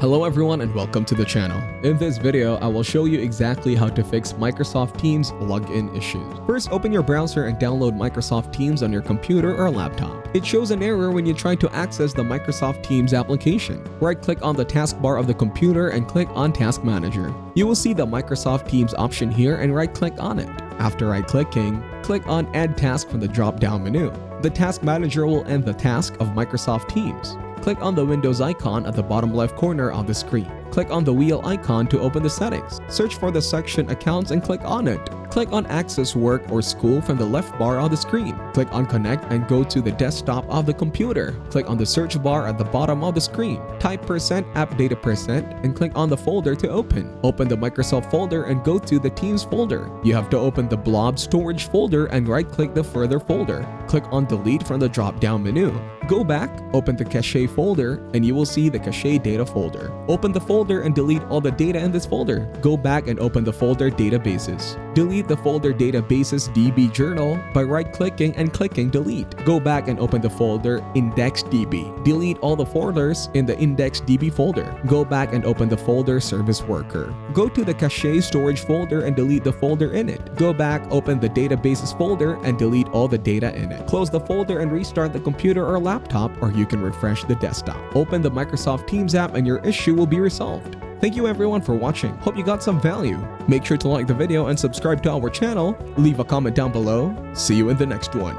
Hello everyone and welcome to the channel. In this video, I will show you exactly how to fix Microsoft Teams login issues. First, open your browser and download Microsoft Teams on your computer or laptop. It shows an error when you try to access the Microsoft Teams application. Right-click on the taskbar of the computer and click on Task Manager. You will see the Microsoft Teams option here and right-click on it. After right-clicking, click on Add Task from the drop-down menu. The Task Manager will end the task of Microsoft Teams. Click on the Windows icon at the bottom left corner of the screen. Click on the wheel icon to open the settings. Search for the section Accounts and click on it. Click on Access Work or School from the left bar of the screen. Click on Connect and go to the desktop of the computer. Click on the search bar at the bottom of the screen. Type %app data % and click on the folder to open. Open the Microsoft folder and go to the Teams folder. You have to open the blob storage folder and right-click the further folder. Click on Delete from the drop-down menu. Go back, open the Cache folder, and you will see the Cache data folder. Open the folder and delete all the data in this folder. Go back and open the folder Databases. Delete the folder Databases DB Journal by right-clicking and clicking Delete. Go back and open the folder IndexedDB. Delete all the folders in the IndexedDB folder. Go back and open the folder Service Worker. Go to the Cache storage folder and delete the folder in it. Go back, open the Databases folder, and delete all the data in it. Close the folder and restart the computer or laptop, or you can refresh the desktop. Open the Microsoft Teams app and your issue will be resolved. Thank you everyone for watching. Hope you got some value. Make sure to like the video and subscribe to our channel. Leave a comment down below. See you in the next one.